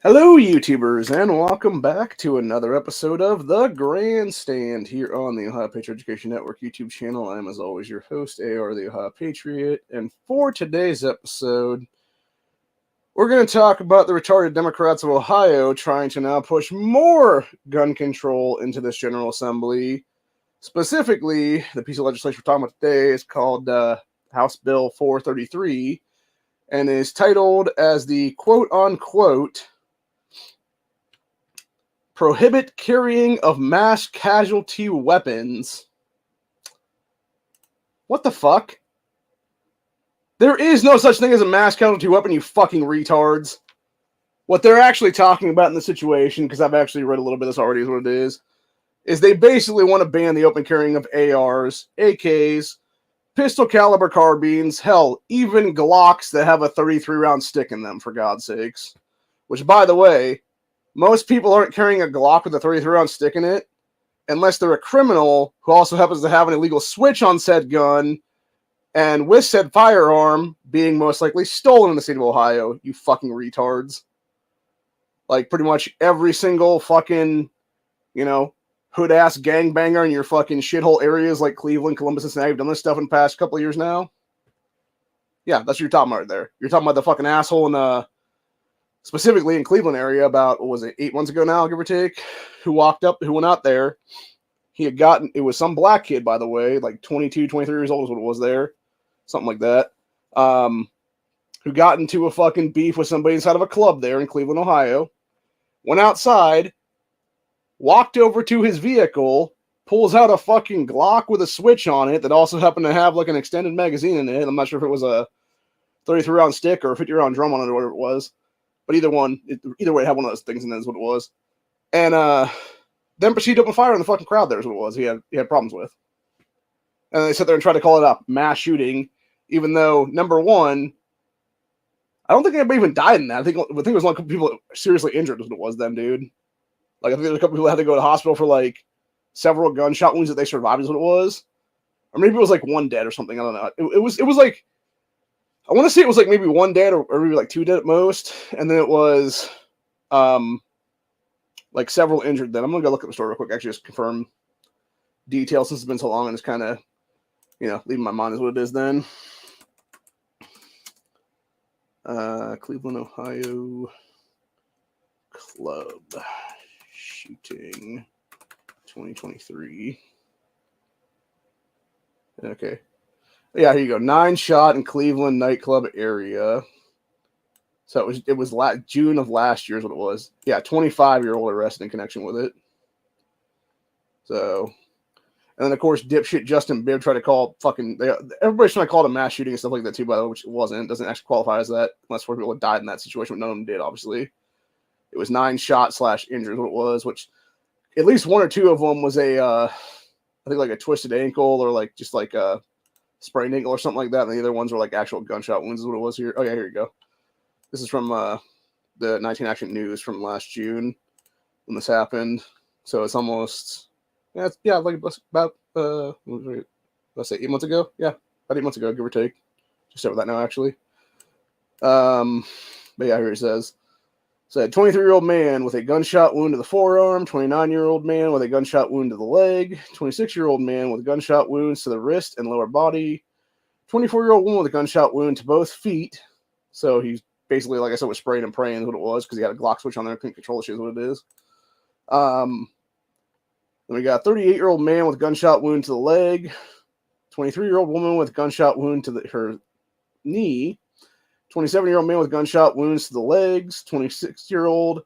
Hello, YouTubers, and welcome back to another episode of The Grandstand here on the Ohio Patriot Education Network YouTube channel. I am, as always, your host, AR, the Ohio Patriot, and for today's episode, we're going to talk about the retarded Democrats of Ohio trying to now push more gun control into this General Assembly. Specifically, the piece of legislation we're talking about today is called House Bill 433, and is titled as the quote-unquote prohibit carrying of mass casualty weapons. What the fuck? There is no such thing as a mass casualty weapon, you fucking retards. What they're actually talking about in the situation, because I've actually read a little bit of this already, is what it is they basically want to ban the open carrying of ARs, AKs, pistol caliber carbines, hell, even Glocks that have a 33 round stick in them, for God's sakes. Which, by the way, most people aren't carrying a Glock with a 33 round stick in it unless they're a criminal who also happens to have an illegal switch on said gun and with said firearm being most likely stolen in the state of Ohio, you fucking retards. Like, pretty much every single fucking, hood-ass gangbanger in your fucking shithole areas like Cleveland, Columbus, Cincinnati have done this stuff in the past couple of years now. Yeah, that's what you're talking about right there. You're talking about the fucking asshole in, specifically in Cleveland area about, what was it, 8 months ago now, give or take, who went out there. He had gotten, it was some black kid, by the way, like 22, 23 years old is what it was there. Something like that. Who got into a fucking beef with somebody inside of a club there in Cleveland, Ohio. Went outside, walked over to his vehicle, pulls out a fucking Glock with a switch on it that also happened to have like an extended magazine in it. I'm not sure if it was a 33 round stick or a 50 round drum on it or whatever it was. But either way, it had one of those things, and that's what it was. And then proceeded to open fire on the fucking crowd there is what it was. He had problems with. And they sit there and try to call it a mass shooting, even though, number one, I don't think anybody even died in that. I think it was like a couple people seriously injured is what it was then, dude. Like, I think there was a couple people that had to go to the hospital for, like, several gunshot wounds that they survived is what it was. Or maybe it was, like, one dead or something. I don't know. It was like, I want to say it was like maybe one dead or maybe like two dead at most, and then it was like several injured then. I'm going to go look at the story real quick, actually just confirm details since it's been so long and it's kind of, leaving my mind is what it is then. Cleveland, Ohio club shooting 2023. Okay. Yeah, here you go. 9 shot in Cleveland nightclub area. So it was June of last year is what it was. Yeah, 25-year-old arrested in connection with it. So, and then of course dipshit Justin Bibb tried to call everybody's trying to call it a mass shooting and stuff like that too, by the way, which it wasn't. It doesn't actually qualify as that unless 4 people had died in that situation, but none of them did, obviously. It was 9 shot / injuries what it was, which at least 1 or 2 of them was I think like a twisted ankle or like just like a sprained ankle or something like that, and the other ones were like actual gunshot wounds is what it was here. Oh yeah, here you go. This is from the 19 Action News from last June when this happened. So it's almost like about let's say 8 months ago. Yeah, about 8 months ago, give or take. Just over that now, actually. But yeah, here it says. So, 23-year-old man with a gunshot wound to the forearm, 29-year-old man with a gunshot wound to the leg, 26-year-old man with gunshot wounds to the wrist and lower body, 24-year-old woman with a gunshot wound to both feet. So he's basically, like I said, was spraying and praying is what it was because he had a Glock switch on there, couldn't control the shit is what it is. Then we got a 38-year-old man with gunshot wound to the leg, 23-year-old woman with gunshot wound to her knee, 27-year-old man with gunshot wounds to the legs, 26-year-old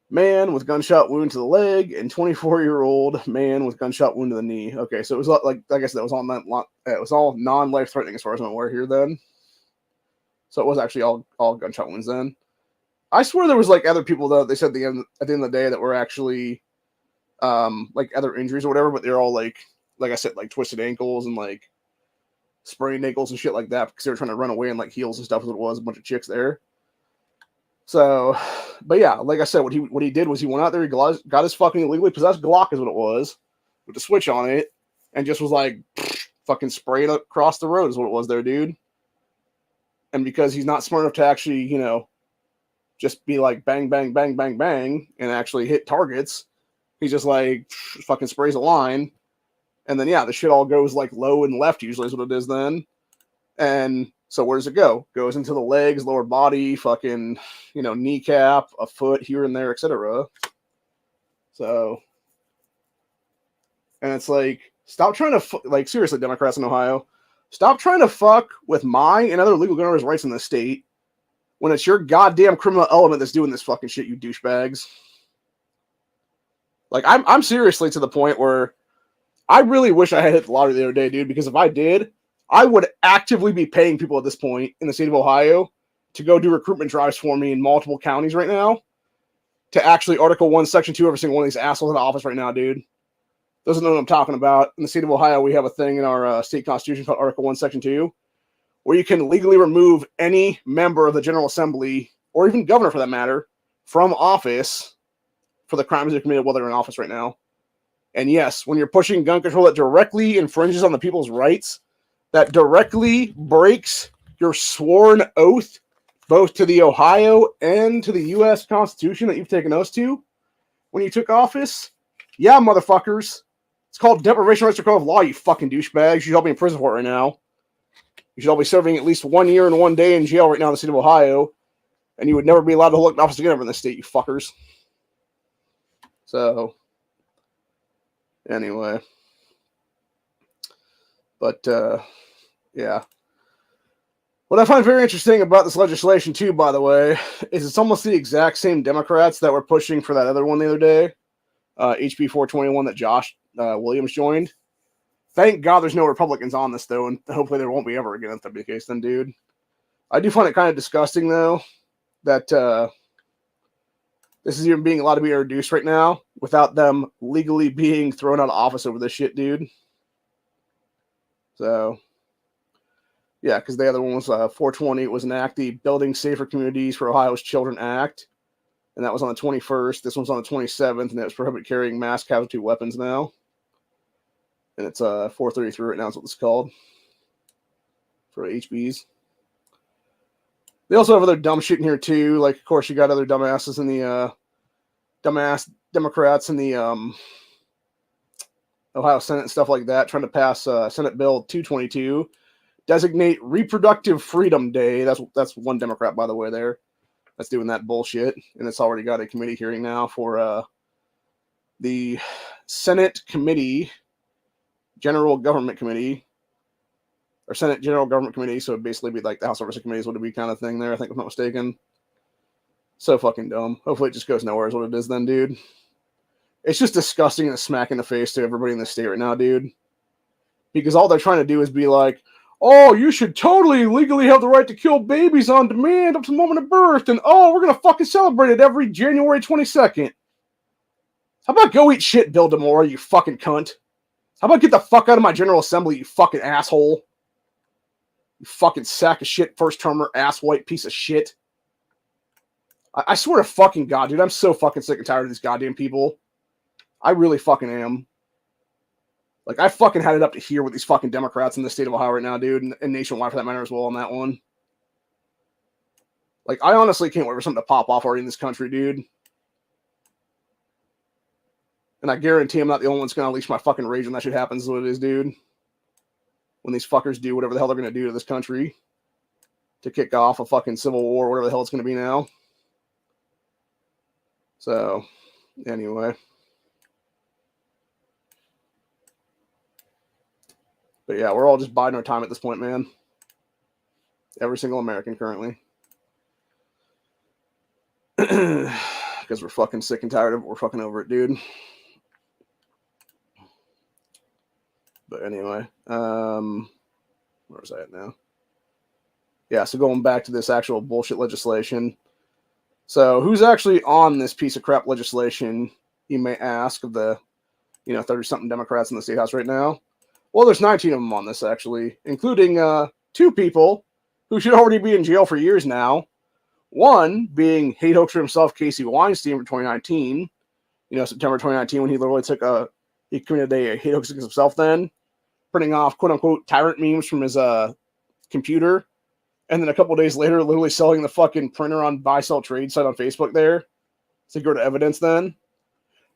man with gunshot wound to the leg, and 24-year-old man with gunshot wound to the knee. Okay, so it was like I said, it was all non-life-threatening as far as I'm aware here then. So it was actually all gunshot wounds then. I swear there was like other people though. They said at the end of the day that were actually like other injuries or whatever, but they're all like I said, like twisted ankles and like sprained ankles and shit like that because they were trying to run away and like heels and stuff as it was, a bunch of chicks there. So, but yeah, like I said, what he did was he went out there, he got his fucking illegally possessed Glock is what it was, with the switch on it, and just was like fucking spraying across the road is what it was there, dude. And because he's not smart enough to actually, just be like bang, bang, bang, bang, bang, and actually hit targets. He just like fucking sprays a line. And then, yeah, the shit all goes like low and left, usually is what it is then. And so where does it go? Goes into the legs, lower body, fucking, kneecap, a foot here and there, etc. So, and it's like, stop trying to, seriously, Democrats in Ohio, stop trying to fuck with my and other legal gun owners' rights in the state when it's your goddamn criminal element that's doing this fucking shit, you douchebags. Like, I'm seriously to the point where I really wish I had hit the lottery the other day, dude, because if I did, I would actively be paying people at this point in the state of Ohio to go do recruitment drives for me in multiple counties right now to actually Article 1, Section 2 every single one of these assholes in the office right now, dude. Doesn't know what I'm talking about. In the state of Ohio, we have a thing in our state constitution called Article 1, Section 2, where you can legally remove any member of the General Assembly, or even governor for that matter, from office for the crimes they're committed while they're in office right now. And yes, when you're pushing gun control that directly infringes on the people's rights, that directly breaks your sworn oath, both to the Ohio and to the U.S. Constitution that you've taken oaths to when you took office, yeah, motherfuckers. It's called deprivation of rights to code of law, you fucking douchebags. You should all be in prison for it right now. You should all be serving at least 1 year and 1 day in jail right now in the state of Ohio, and you would never be allowed to hold an office again ever in the state, you fuckers. So, anyway. But, yeah. What I find very interesting about this legislation, too, by the way, is it's almost the exact same Democrats that were pushing for that other one the other day, HB421 that Josh Williams joined. Thank God there's no Republicans on this, though, and hopefully there won't be ever again if that be the case then, dude. I do find it kind of disgusting, though, that this is even being allowed to be introduced right now without them legally being thrown out of office over this shit, dude. So, yeah, because the other one was 420. It was enact the Building Safer Communities for Ohio's Children Act, and that was on the 21st. This one's on the 27th, and it was prohibit carrying mass casualty weapons now. And it's 433 right now is what it's called for HBs. They also have other dumb shit in here, too. Like, of course, you got other dumbasses in the dumbass Democrats in the Ohio Senate and stuff like that, trying to pass Senate Bill 222, designate Reproductive Freedom Day. That's one Democrat, by the way, there. That's doing that bullshit. And it's already got a committee hearing now for the Senate Committee, General Government Committee, or Senate General Government Committee. So it'd basically be like the House Oversight Committee is what it'd be kind of thing there, I think, if I'm not mistaken. So fucking dumb. Hopefully it just goes nowhere is what it is then, dude. It's just disgusting and a smack in the face to everybody in the state right now, dude. Because all they're trying to do is be like, oh, you should totally legally have the right to kill babies on demand up to the moment of birth. And, oh, we're going to fucking celebrate it every January 22nd. How about go eat shit, Bill DeMora, you fucking cunt? How about get the fuck out of my General Assembly, you fucking asshole? You fucking sack of shit, first-termer, ass-white piece of shit. I swear to fucking God, dude, I'm so fucking sick and tired of these goddamn people. I really fucking am. Like, I fucking had it up to here with these fucking Democrats in the state of Ohio right now, dude, and nationwide for that matter as well on that one. Like, I honestly can't wait for something to pop off already in this country, dude. And I guarantee I'm not the only one that's going to unleash my fucking rage when that shit happens is what it is, dude. When these fuckers do whatever the hell they're going to do to this country to kick off a fucking civil war, whatever the hell it's going to be now. So, anyway. But yeah, we're all just biding our time at this point, man. Every single American currently. Because we're fucking sick and tired of it. We're fucking over it, dude. But anyway, where was I at now? Yeah, so going back to this actual bullshit legislation. So who's actually on this piece of crap legislation, you may ask, of the, 30-something Democrats in the state house right now? Well, there's 19 of them on this, actually, including 2 people who should already be in jail for years now. One being hate hoaxer himself, Casey Weinstein, for 2019. September 2019, when he literally he committed a hate hoax against himself then, printing off quote-unquote tyrant memes from his computer and then a couple days later, literally selling the fucking printer on buy sell trade site on Facebook there to go to evidence. Then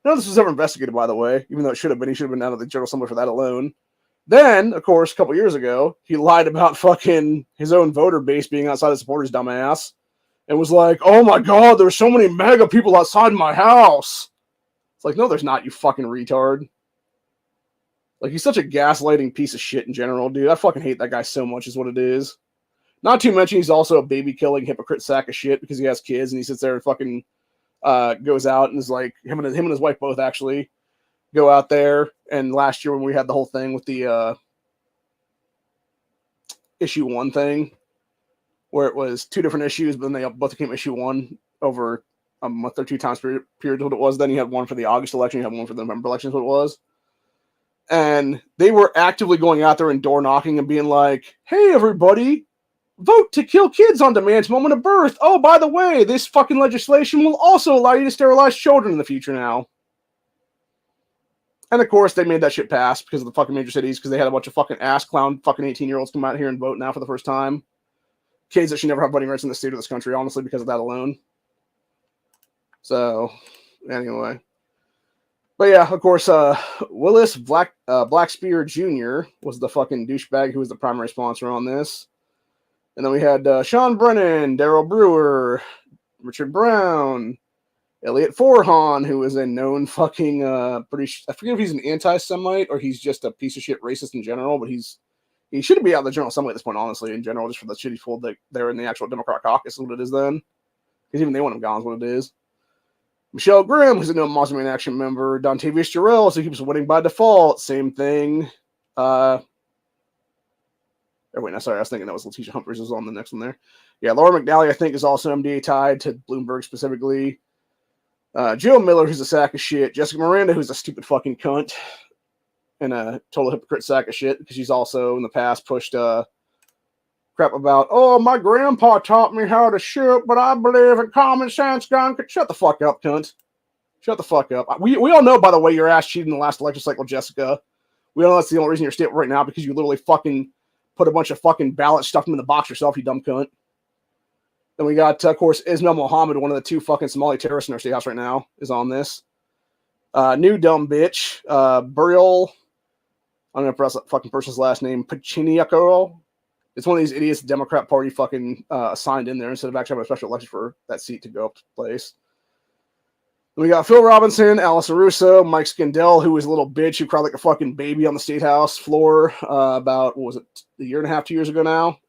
none of this was ever investigated, by the way, even though it should have been. He should have been out of the General Assembly for that alone. Then, of course, a couple years ago, he lied about fucking his own voter base being outside the supporters, dumbass, and was like, "Oh my god, there's so many MAGA people outside my house." It's like, no, there's not, you fucking retard. Like, he's such a gaslighting piece of shit in general, dude. I fucking hate that guy so much, is what it is. Not to mention, he's also a baby-killing hypocrite sack of shit because he has kids and he sits there and fucking goes out and is like, him and his wife both actually go out there. And last year when we had the whole thing with the issue 1 thing, where it was 2 different issues, but then they both became issue 1 over a month or 2 times period, what it was. Then you had one for the August election, you had one for the November election, what it was. And they were actively going out there and door knocking and being like, "Hey, everybody, vote to kill kids on demand moment of birth. Oh, by the way, this fucking legislation will also allow you to sterilize children in the future now." And of course, they made that shit pass because of the fucking major cities, because they had a bunch of fucking ass clown fucking 18-year-olds come out here and vote now for the first time. Kids that should never have voting rights in the state of this country, honestly, because of that alone. So, anyway. But yeah, of course, Willis Blackspear Jr. was the fucking douchebag who was the primary sponsor on this. And then we had Sean Brennan, Daryl Brewer, Richard Brown, Elliot Forhan, who is a known fucking I forget if he's an anti-Semite or he's just a piece of shit racist in general, but he shouldn't be out of the General Assembly at this point, honestly, in general, just for the shit he pulled they're in the actual Democrat caucus, is what it is then. Because even they want him gone, is what it is. Michelle Grimm, who's a known Muslim in Action member. Dontavius Jarrell, so he keeps winning by default. Same thing. Oh, wait, no, sorry, I was thinking that was Letitia Humphries was on the next one there. Yeah, Laura McNally, I think, is also MDA tied to Bloomberg specifically. Joe Miller, who's a sack of shit. Jessica Miranda, who's a stupid fucking cunt. And a total hypocrite sack of shit, because she's also, in the past, pushed crap about, "Oh, my grandpa taught me how to shoot, but I believe in common sense gun." Shut the fuck up, cunt. Shut the fuck up. We all know, by the way, your ass cheated in the last election cycle, Jessica. We all know that's the only reason you're stable right now, because you literally fucking put a bunch of fucking ballots, stuffed them in the box yourself, you dumb cunt. Then we got, of course, Ismail Mohammed, one of the 2 fucking Somali terrorists in our state house right now, is on this. New dumb bitch. Burial. I'm going to press that fucking person's last name. Pachiniako. It's one of these idiots Democrat Party fucking assigned in there instead of actually having a special election for that seat to go up to place. Then we got Phil Robinson, Alice Russo, Mike Skindell, who was a little bitch who cried like a fucking baby on the state house floor about, what was it, a year and a half, 2 years ago now.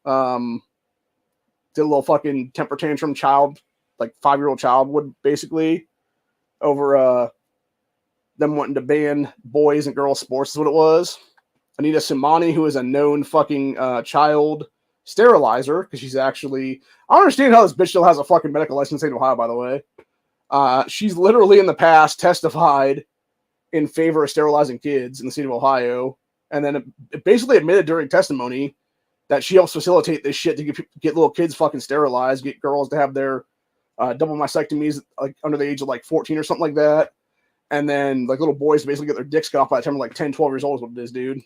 Did a little fucking temper tantrum child, like 5-year-old child would, basically, over them wanting to ban boys and girls sports is what it was. Anita Simani, who is a known fucking child sterilizer, because she's actually, I don't understand how this bitch still has a fucking medical license in Ohio, by the way. She's literally in the past testified in favor of sterilizing kids in the state of Ohio, and then it basically admitted during testimony that she helps facilitate this shit to get little kids fucking sterilized, get girls to have their double mastectomies like under the age of like 14 or something like that, and then like little boys basically get their dicks cut off by the time they're like 10, 12 years old is what it is, dude.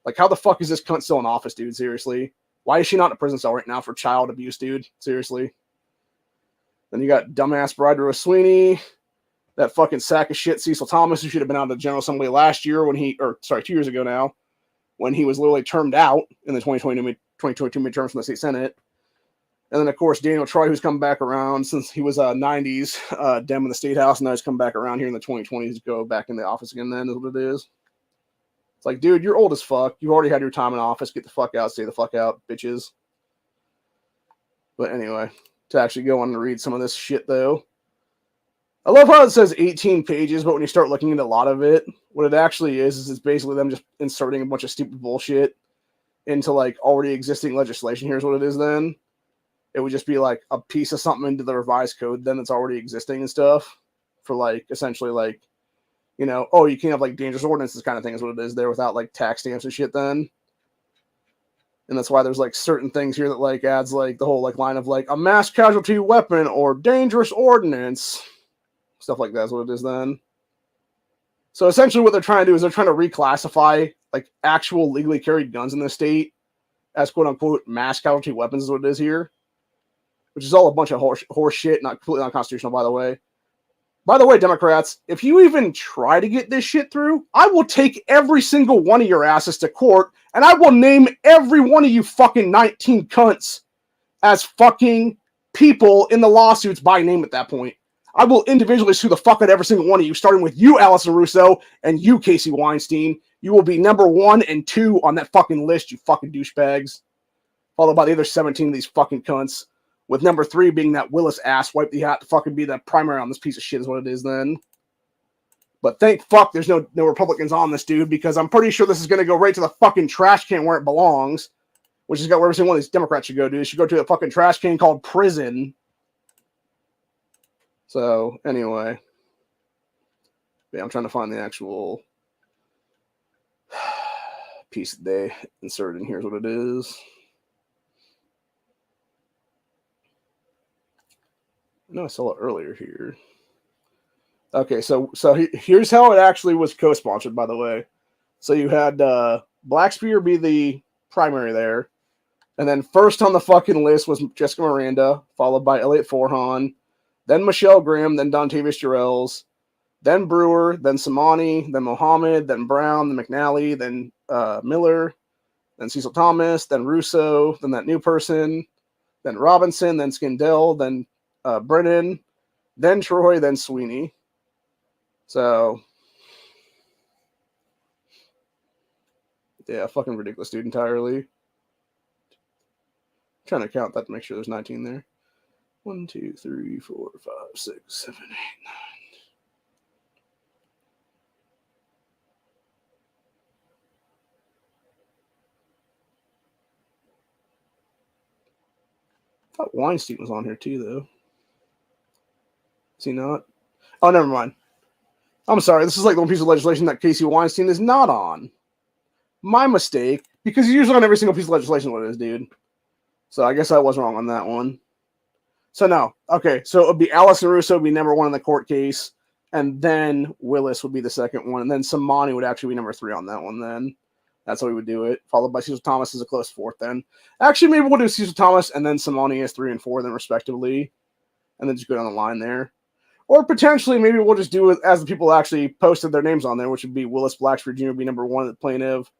Like, how the fuck is this cunt still in office, dude? Seriously. Why is she not in a prison cell right now for child abuse, dude? Seriously. Then you got dumbass Bride Rose Sweeney, that fucking sack of shit Cecil Thomas, who should have been out of the General Assembly last year 2 years ago now, when he was literally termed out in the 2022 midterms from the state Senate. And then, of course, Daniel Troy, who's come back around since he was 90s Dem in the State House, and now he's come back around here in the 2020s to go back in the office again then, is what it is. It's like, dude, you're old as fuck. You've already had your time in office. Get the fuck out. Stay the fuck out, bitches. But anyway, to actually go on and read some of this shit, though. I love how it says 18 pages, but when you start looking into a lot of it, what it actually is it's basically them just inserting a bunch of stupid bullshit into, like, already existing legislation. Here's what it is then. It would just be, like, a piece of something into the revised code then that's already existing and stuff for, like, essentially, like, you know, oh, you can't have, like, dangerous ordinances kind of thing is what it is there without, like, tax stamps and shit then. And that's why there's, like, certain things here that, like, adds, like, the whole, like, line of, like, a mass casualty weapon or dangerous ordinance. Stuff like that is what it is then. So essentially what they're trying to do is they're trying to reclassify, like, actual legally carried guns in the state as quote-unquote mass casualty weapons is what it is here, which is all a bunch of horse shit, not completely unconstitutional, by the way. By the way, Democrats, if you even try to get this shit through, I will take every single one of your asses to court, and I will name every one of you fucking 19 cunts as fucking people in the lawsuits by name at that point. I will individually sue the fuck out of every single one of you, starting with you, Allison Russo, and you, Casey Weinstein. You will be number 1 and 2 on that fucking list, you fucking douchebags. Followed by the other 17 of these fucking cunts. With number 3 being that Willis ass wipe the hat to fucking be the primary on this piece of shit is what it is then. But thank fuck there's no Republicans on this dude, because I'm pretty sure this is going to go right to the fucking trash can where it belongs, which is where every single one of these Democrats should go to. They should go to a fucking trash can called prison. So, anyway. Yeah, I'm trying to find the actual piece that they inserted in here is what it is. No, I saw it earlier here. Okay, so here's how it actually was co-sponsored, by the way. So you had Blackspear be the primary there. And then first on the fucking list was Jessica Miranda, followed by Elliot Forhan, then Michelle Grimm, then Dontavius Jarrells, then Brewer, then Samani, then Mohammed, then Brown, then McNally, then Miller, then Cecil Thomas, then Russo, then that new person, then Robinson, then Skindell, then Brennan, then Troy, then Sweeney. So, yeah, fucking ridiculous, dude, entirely. I'm trying to count that to make sure there's 19 there. 1, 2, 3, 4, 5, 6, 7, 8, 9. I thought Weinstein was on here too, though. Is he not? Oh, never mind. I'm sorry. This is like the one piece of legislation that Casey Weinstein is not on. My mistake, because he's usually on every single piece of legislation what it is, dude. So I guess I was wrong on that one. So no. Okay, so it would be Allison Russo would be number 1 in the court case, and then Willis would be the second one, and then Samani would actually be number 3 on that one then. That's how we would do it, followed by Cecil Thomas as a close 4th then. Actually, maybe we'll do Cecil Thomas and then Samani as 3 and 4 then respectively, and then just go down the line there. Or potentially, maybe we'll just do it as the people actually posted their names on there, which would be Willis Blackspear Jr. would be number 1 at the plaintiff.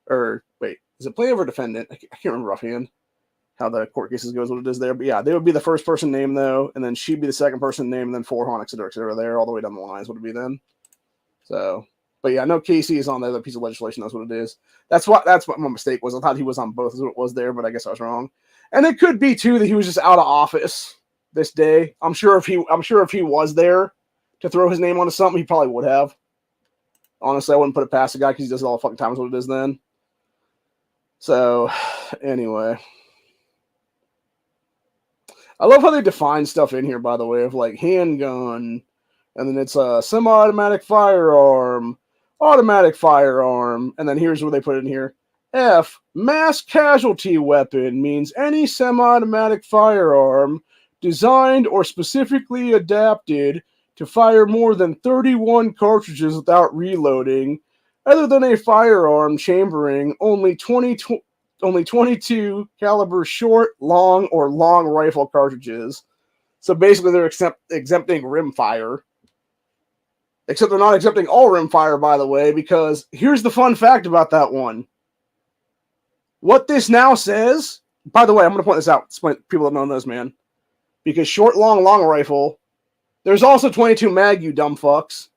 Or, wait, is it plaintiff or defendant? I can't remember offhand how the court cases goes, what it is there. But yeah, they would be the first person named, though, and then she'd be the second person named, and then Forhan, et cetera, there, all the way down the lines would it be then. So, but yeah, no, Casey is on the other piece of legislation. That's what it is. That's what my mistake was. I thought he was on both, is what it was there, but I guess I was wrong. And it could be, too, that he was just out of office this day. I'm sure if he was there to throw his name onto something, he probably would have. Honestly, I wouldn't put it past the guy because he does it all the fucking time is what it is then. So, anyway. I love how they define stuff in here, by the way, of like handgun, and then it's a semi-automatic firearm, automatic firearm, and then here's where they put it in here. F, mass casualty weapon means any semi-automatic firearm designed or specifically adapted to fire more than 31 cartridges without reloading, other than a firearm chambering only 22 caliber short, long, or long rifle cartridges. So basically they're exempting rimfire. Except they're not exempting all rimfire, by the way, because here's the fun fact about that one. What this now says, by the way, I'm going to point this out. People don't know this, man. Because short, long rifle, there's also 22 mag, you dumb fucks.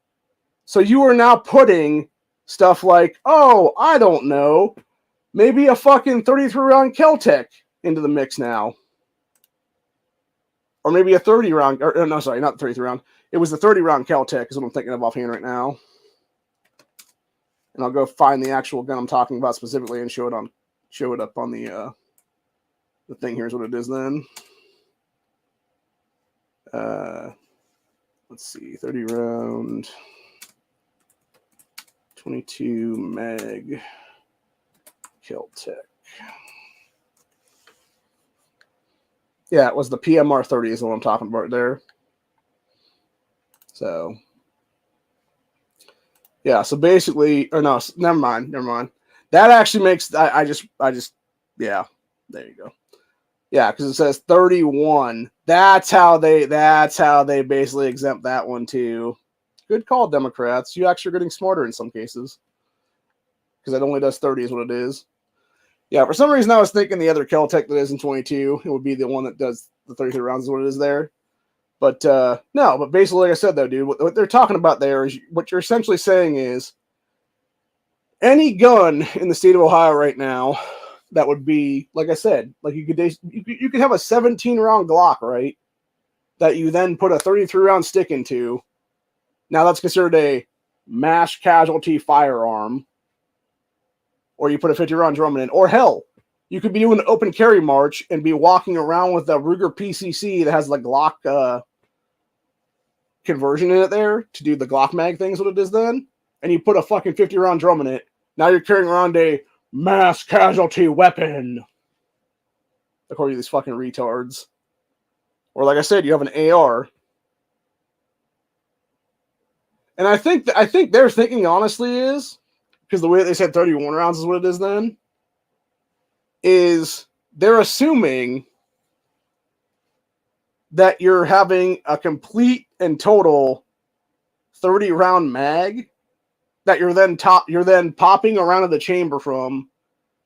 So you are now putting stuff like, oh, I don't know, maybe a fucking 33-round Kel-Tec into the mix now. Or maybe a 30-round, or no, sorry, not the 33-round. It was the 30-round Kel-Tec is what I'm thinking of offhand right now. And I'll go find the actual gun I'm talking about specifically and show it up on the thing. Here's what it is then. Let's see, 30-round, 22 mag Kel-Tec. Yeah, it was the PMR 30 is what I'm talking about there. So, yeah, so basically, or no, never mind. That actually makes, I just Yeah, there you go. Yeah, because it says 31. That's how they basically exempt that one too. Good call, Democrats. You actually are getting smarter in some cases. Because it only does 30 is what it is. Yeah, for some reason I was thinking the other Kel-Tec that is in 22, it would be the one that does the 33 rounds is what it is there. But no, but basically, like I said though, dude, what they're talking about there is what you're essentially saying is any gun in the state of Ohio right now that would be, like I said, like you could have a 17 round Glock, right? That you then put a 33 round stick into. Now that's considered a mass casualty firearm. Or you put a 50 round drum in. Or hell, you could be doing an open carry march and be walking around with a Ruger PCC that has the Glock conversion in it there to do the Glock mag thing is what it is then. And you put a fucking 50 round drum in it. Now you're carrying around a mass casualty weapon. According to these fucking retards. Or like I said, you have an AR. And I think their thinking honestly is, because the way they said 31 rounds is what it is then, is they're assuming that you're having a complete and total 30 round mag that you're then popping around in the chamber from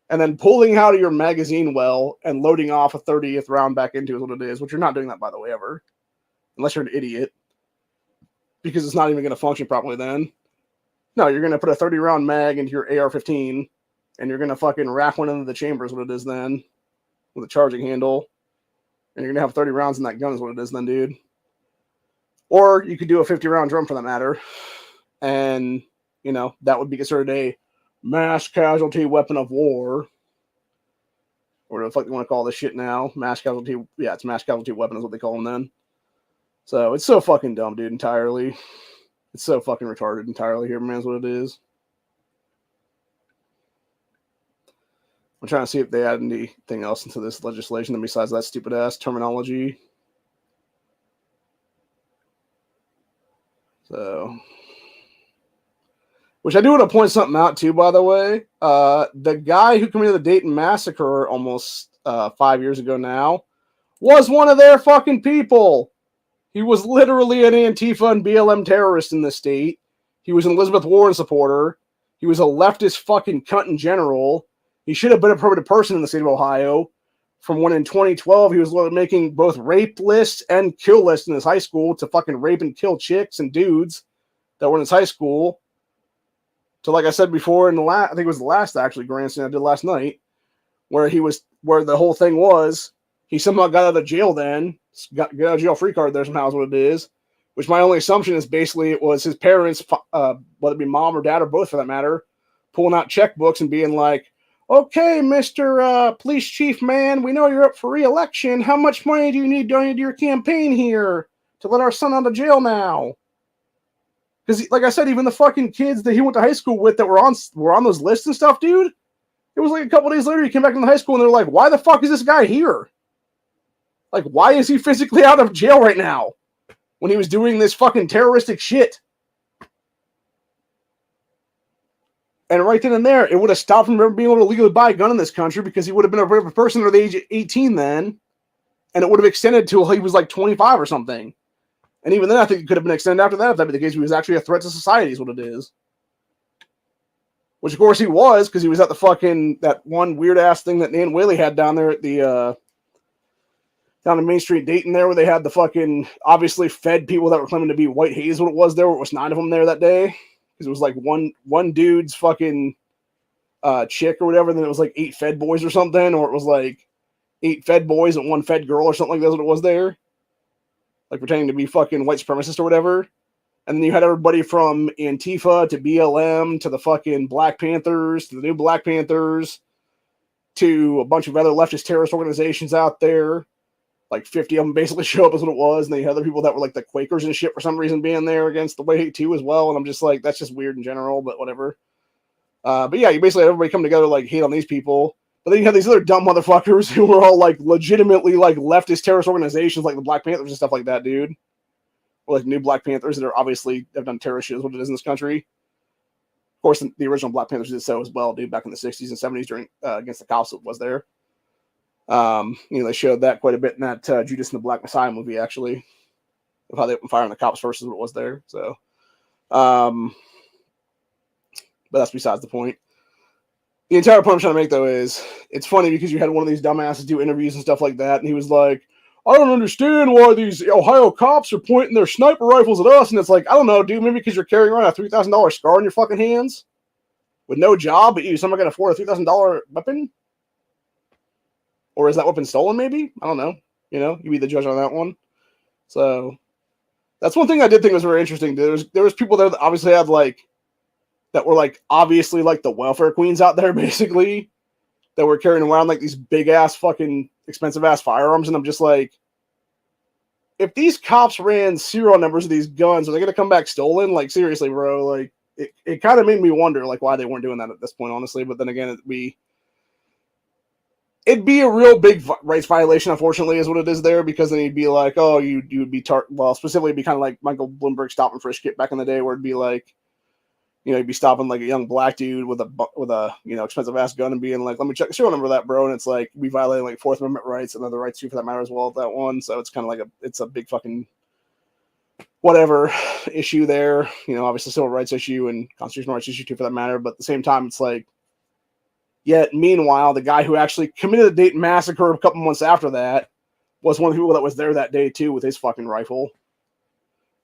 and then pulling out of your magazine well and loading off a 30th round back into is what it is, which you're not doing that, by the way, ever. Unless you're an idiot. Because it's not even going to function properly then. No, you're going to put a 30 round mag into your AR-15 and you're going to fucking rack one into the chamber is what it is then with a charging handle. And you're going to have 30 rounds in that gun is what it is then, dude. Or you could do a 50 round drum for that matter. And, you know, that would be considered a mass casualty weapon of war. Or what the fuck you want to call this shit now. Mass casualty. Yeah, it's mass casualty weapon is what they call them then. So it's so fucking dumb, dude, entirely. It's so fucking retarded entirely here, man, is what it is. I'm trying to see if they add anything else into this legislation besides that stupid ass terminology. So, which I do want to point something out too, by the way. The guy who committed the Dayton massacre almost 5 years ago now was one of their fucking people. He was literally an Antifa and BLM terrorist in the state. He was an Elizabeth Warren supporter. He was a leftist fucking cunt in general. He should have been a prohibited person in the state of Ohio. From when in 2012 he was making both rape lists and kill lists in his high school to fucking rape and kill chicks and dudes that were in his high school. So like I said before in the I think it was the last actually Grandstand I did last night, where the whole thing was, he somehow got out of jail then, got out of jail free card there somehow is what it is, which my only assumption is basically it was his parents, whether it be mom or dad or both for that matter, pulling out checkbooks and being like, okay, Mr. Police Chief man, we know you're up for re-election. How much money do you need donated to your campaign here to let our son out of jail now? Because, like I said, even the fucking kids that he went to high school with that were on those lists and stuff, dude, it was like a couple days later he came back into high school and they're like, why the fuck is this guy here? Like, why is he physically out of jail right now when he was doing this fucking terroristic shit? And right then and there, it would have stopped him from ever being able to legally buy a gun in this country because he would have been a person under the age of 18 then, and it would have extended till he was like 25 or something. And even then, I think it could have been extended after that if that be the case. He was actually a threat to society is what it is. Which, of course, he was because he was at the fucking, that one weird-ass thing that Nan Whaley had down there at the, down in Main Street, Dayton there, where they had the fucking, obviously fed people that were claiming to be white haze, what it was there, where it was 9 of them there that day. Because it was like one dude's fucking chick or whatever, and then it was like 8 fed boys or something, or it was like 8 fed boys and 1 fed girl or something like that's what it was there. Like pretending to be fucking white supremacist or whatever. And then you had everybody from Antifa to BLM to the fucking Black Panthers to the new Black Panthers to a bunch of other leftist terrorist organizations out there. Like 50 of them basically show up as what it was. And then you had other people that were like the Quakers and shit for some reason being there against the Way Hate too as well. And I'm just like, that's just weird in general, but whatever. But yeah, you basically had everybody come together like hate on these people. But then you have these other dumb motherfuckers who were all like legitimately like leftist terrorist organizations like the Black Panthers and stuff like that, dude. Or like new Black Panthers that are obviously have done terrorist shit is what it is in this country. Of course, the original Black Panthers did so as well, dude, back in the 60s and 70s during against the Casualty was there. They showed that quite a bit in that Judas and the Black Messiah movie, actually, of how they were firing the cops versus what was there. So, but that's besides the point. The entire point I'm trying to make, though, is it's funny because you had one of these dumbasses do interviews and stuff like that, and he was like, I don't understand why these Ohio cops are pointing their sniper rifles at us. And it's like, I don't know, dude, maybe because you're carrying around a $3,000 scar on your fucking hands with no job, but someone can afford a $3,000 weapon? Or is that weapon stolen, maybe? I don't know. You be the judge on that one. So that's one thing I did think was very interesting. There was people there that obviously had that were obviously the welfare queens out there, basically, that were carrying around these big ass fucking expensive ass firearms. And I'm just like, if these cops ran serial numbers of these guns, are they gonna come back stolen? Seriously, bro. It kind of made me wonder why they weren't doing that at this point, honestly. But then again, it'd be a real big rights violation, unfortunately, is what it is there, because then you'd be like, oh, you'd be specifically it'd be kind of like Michael Bloomberg stop and frisk it back in the day, where it'd be like, you'd be stopping a young black dude with a expensive ass gun and being like, let me check the serial number of that, bro, and it's we violating Fourth Amendment rights and other rights too, for that matter, as well, that one. So it's kind of it's a big fucking whatever issue there, obviously civil rights issue and constitutional rights issue too, for that matter. But at the same time, it's yet, meanwhile, the guy who actually committed the Dayton massacre a couple months after that was one of the people that was there that day, too, with his fucking rifle.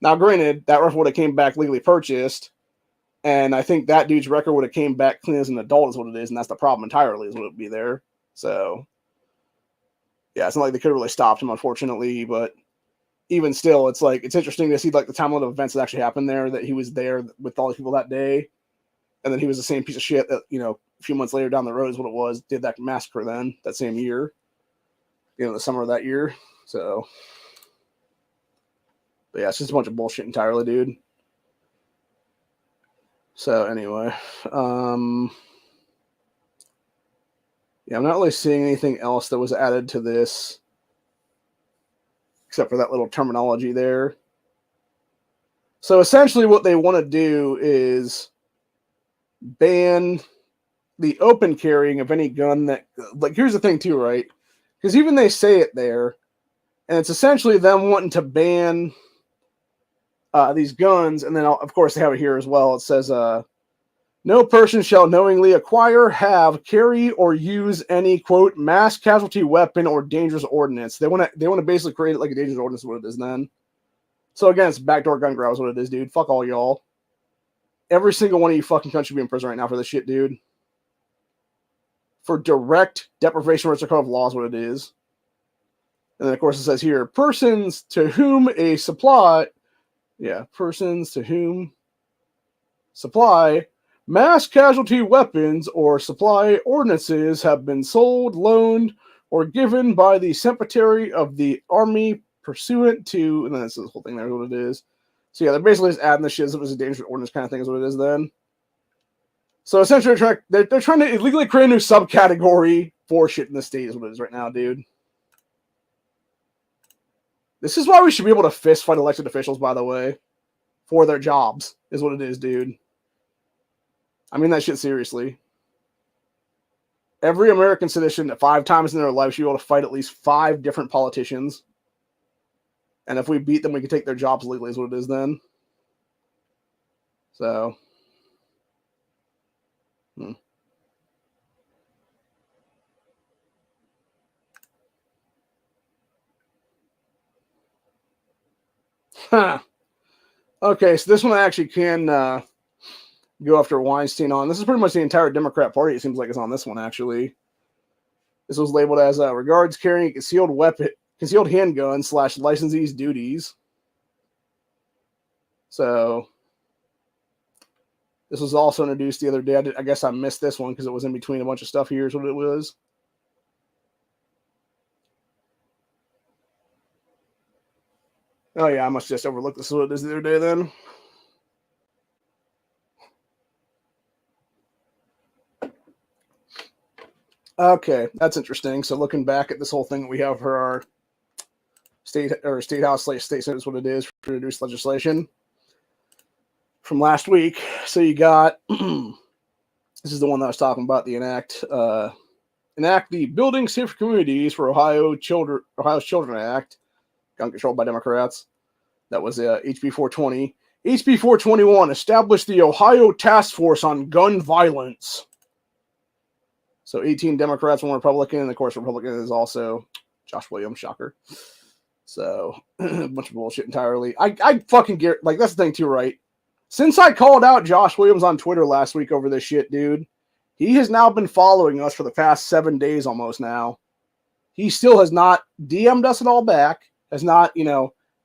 Now, granted, that rifle would have came back legally purchased, and I think that dude's record would have came back clean as an adult is what it is, and that's the problem entirely, is what it would be there. So, yeah, it's not like they could have really stopped him, unfortunately, but even still, it's interesting to see, the timeline of events that actually happened there, that he was there with all the people that day, and then he was the same piece of shit that, a few months later down the road is what it was, did that massacre then, that same year, the summer of that year. So, but yeah, it's just a bunch of bullshit entirely, dude. So anyway, yeah, I'm not really seeing anything else that was added to this, except for that little terminology there. So essentially what they want to do is ban the open carrying of any gun that, here's the thing too, right? Because even they say it there, and it's essentially them wanting to ban these guns, and then of course they have it here as well. It says, no person shall knowingly acquire, have, carry, or use any, quote, mass casualty weapon or dangerous ordinance. They want to basically create it like a dangerous ordinance, what it is then. So again, it's backdoor gun grab is what it is, dude. Fuck all y'all. Every single one of you fucking cunts should be in prison right now for this shit, dude. For direct deprivation of of law is what it is. And then, of course, it says here, persons to whom supply mass casualty weapons or supply ordinances have been sold, loaned, or given by the Secretary of the Army pursuant to, and then this is the whole thing there, what it is. So yeah, they're basically just adding the shit as if it was a dangerous ordinance kind of thing is what it is then. So essentially, they're trying to illegally create a new subcategory for shit in the state is what it is right now, dude. This is why we should be able to fist fight elected officials, by the way, for their jobs, is what it is, dude. I mean that shit seriously. Every American citizen 5 times in their life should be able to fight at least 5 different politicians. And if we beat them, we can take their jobs legally, is what it is then. So... Huh. Okay, so this one I actually can go after Weinstein on. This is pretty much the entire Democrat Party, it seems like, is on this one, actually. This was labeled as regards carrying a concealed handgun / licensee's duties. So, this was also introduced the other day. I guess I missed this one because it was in between a bunch of stuff here is what it was. Oh yeah, I must just overlook this. What it is the other day then. Okay, that's interesting. So looking back at this whole thing that we have for our state house / state senate is what it is for introduced legislation from last week. So you got this is the one that I was talking about, the enact the Building Safer Communities for Ohio's Children Act, gun controlled by Democrats. That was HB 420. HB 421 established the Ohio Task Force on Gun Violence. So 18 Democrats, 1 Republican, and of course Republican is also Josh Williams, shocker. So a bunch of bullshit entirely. I fucking get, like, that's the thing too, right? Since I called out Josh Williams on Twitter last week over this shit, dude, he has now been following us for the past 7 days almost now. He still has not DM'd us at all back, has not,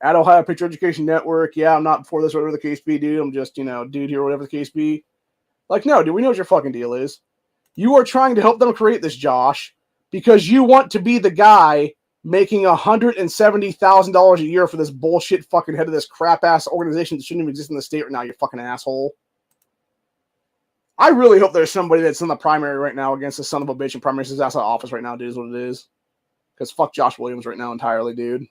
at Ohio Picture Education Network, yeah, I'm not for this, whatever the case be, dude. I'm just, dude here, whatever the case be. Like, no, dude, we know what your fucking deal is. You are trying to help them create this, Josh, because you want to be the guy making $170,000 a year for this bullshit fucking head of this crap-ass organization that shouldn't even exist in the state right now, you fucking asshole. I really hope there's somebody that's in the primary right now against the son of a bitch and primary his ass out of office right now, dude, is what it is. Because fuck Josh Williams right now entirely, dude.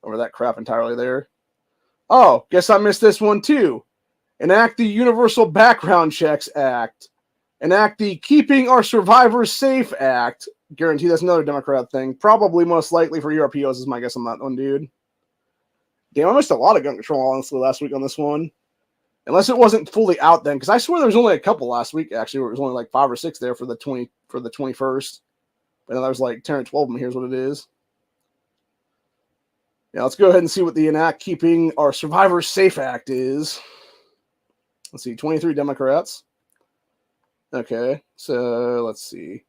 Over that crap entirely there. Oh, guess I missed this one too. Enact the Universal Background Checks Act. Enact the Keeping Our Survivors Safe Act. Guarantee that's another Democrat thing. Probably most likely for Europeos is my guess on that one, dude. Damn, I missed a lot of gun control, honestly, last week on this one. Unless it wasn't fully out then, because I swear there was only a couple last week, actually, where it was only like 5 or 6 there for the 21st. But then there was like 10 or 12 of them. Here's what it is. Yeah, let's go ahead and see what the Enact Keeping Our Survivors Safe Act is. Let's see, 23 Democrats. Okay, so let's see.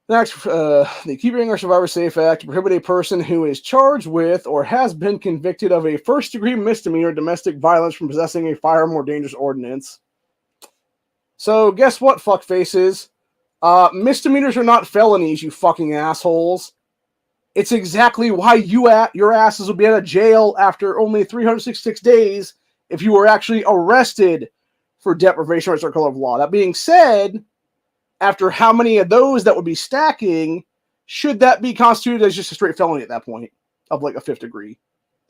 Next, the Keeping Our Survivors Safe Act prohibit a person who is charged with or has been convicted of a first-degree misdemeanor domestic violence from possessing a firearm or dangerous ordinance. So, guess what, fuckfaces? Misdemeanors are not felonies, you fucking assholes. It's exactly why your asses will be out of jail after only 366 days if you were actually arrested for deprivation of color of law. That being said, after how many of those that would be stacking, should that be constituted as just a straight felony at that point of like a 5th degree?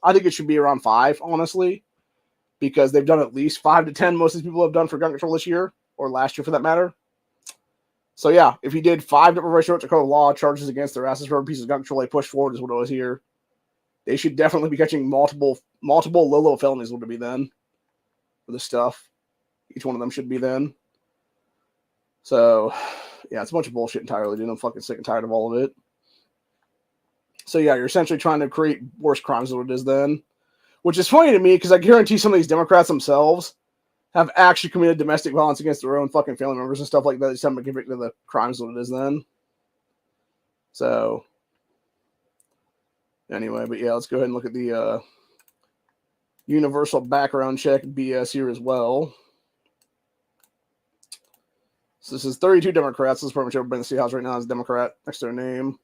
I think it should be around 5, honestly, because they've done at least 5 to 10. Most of these people have done for gun control this year or last year for that matter. So yeah, if he did 5 deprivation of Dakota law charges against their asses for every piece of gun control they push forward is what it was here. They should definitely be catching multiple low felonies would it be then for this stuff. Each one of them should be then. So yeah, it's a bunch of bullshit entirely, dude. I'm fucking sick and tired of all of it. So yeah, you're essentially trying to create worse crimes than what it is then. Which is funny to me because I guarantee some of these Democrats themselves have actually committed domestic violence against their own fucking family members and stuff like that. They just haven't been convicted of the crimes what it is then. So, anyway, but yeah, let's go ahead and look at the universal background check BS here as well. So this is 32 Democrats. This is pretty much everybody in the State House right now is a Democrat next to their name.